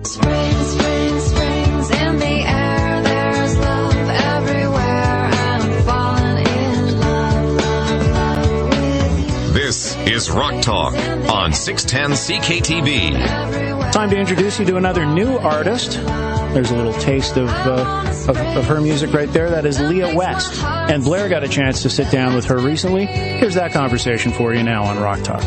Spring, spring, spring's in the air. There's love everywhere. I'm falling in love, love, love with you. This is Rock Talk on 610 CKTB. Time to introduce you to another new artist. There's a little taste of her music right there. That is Leah West. And Blair got a chance to sit down with her recently. Here's that conversation for you now on Rock Talk.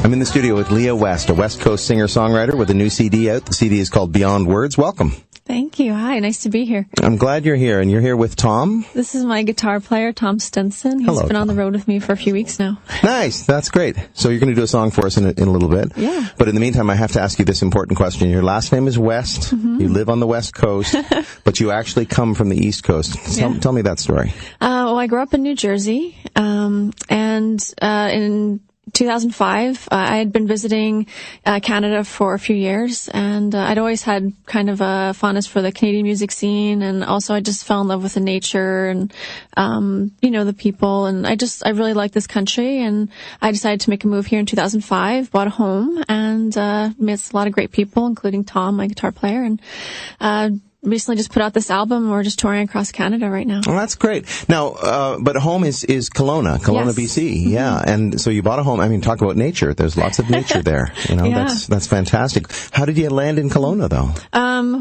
I'm in the studio with Leah West, a West Coast singer-songwriter with a new CD out. The CD is called Beyond Words. Welcome. Thank you. Hi, nice to be here. I'm glad you're here, and you're here with Tom. This is my guitar player, Tom Stinson. He's been on the road with me for a few weeks now. Nice. That's great. So you're going to do a song for us in a little bit. Yeah. But in the meantime, I have to ask you this important question. Your last name is West. Mm-hmm. You live on the West Coast, but you actually come from the East Coast. Tell me that story. Well, I grew up in New Jersey, and in 2005, I had been visiting Canada for a few years, and I'd always had kind of a fondness for the Canadian music scene, and also I just fell in love with the nature and, the people, and I really liked this country, and I decided to make a move here in 2005, bought a home, and met a lot of great people, including Tom, my guitar player, and recently just put out this album. We're just touring across Canada right now. Well, that's great. Now, but home is Kelowna, Yes. BC. Mm-hmm. Yeah. And so you bought a home. I mean, talk about nature. There's lots of nature there. That's fantastic. How did you land in Kelowna, though?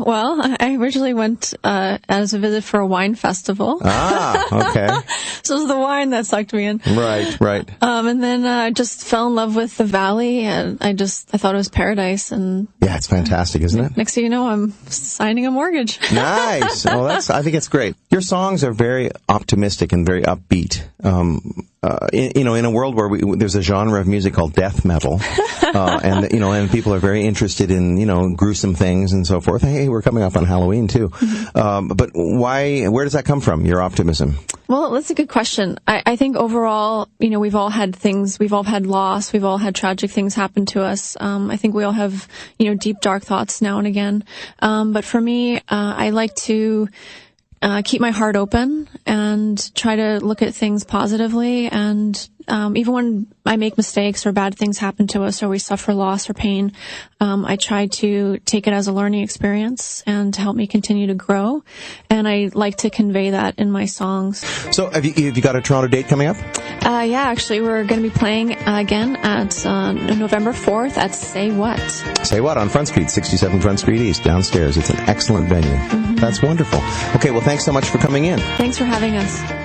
Well, I originally went as a visit for a wine festival. Ah, okay. So it was the wine that sucked me in. Right. And then I just fell in love with the valley, and I thought it was paradise. And yeah, it's fantastic, isn't it? Next thing you know, I'm signing a mortgage. Nice. Well, I think it's great. Your songs are very optimistic and very upbeat. In a world where there's a genre of music called death metal, and people are very interested in, gruesome things and so forth. Hey, we're coming up on Halloween too. Mm-hmm. But where does that come from, your optimism? Well, that's a good question. I think overall, we've all had things, we've all had loss, we've all had tragic things happen to us. I think we all have, deep, dark thoughts now and again. But for me, I like to keep my heart open and try to look at things positively. And even when I make mistakes or bad things happen to us or we suffer loss or pain, I try to take it as a learning experience and to help me continue to grow. And I like to convey that in my songs. So have you got a Toronto date coming up? Yeah, actually, we're going to be playing again at November 4th at Say What. Say What on Front Street, 67 Front Street East, downstairs. It's an excellent venue. Mm-hmm. That's wonderful. Okay, well, thanks so much for coming in. Thanks for having us.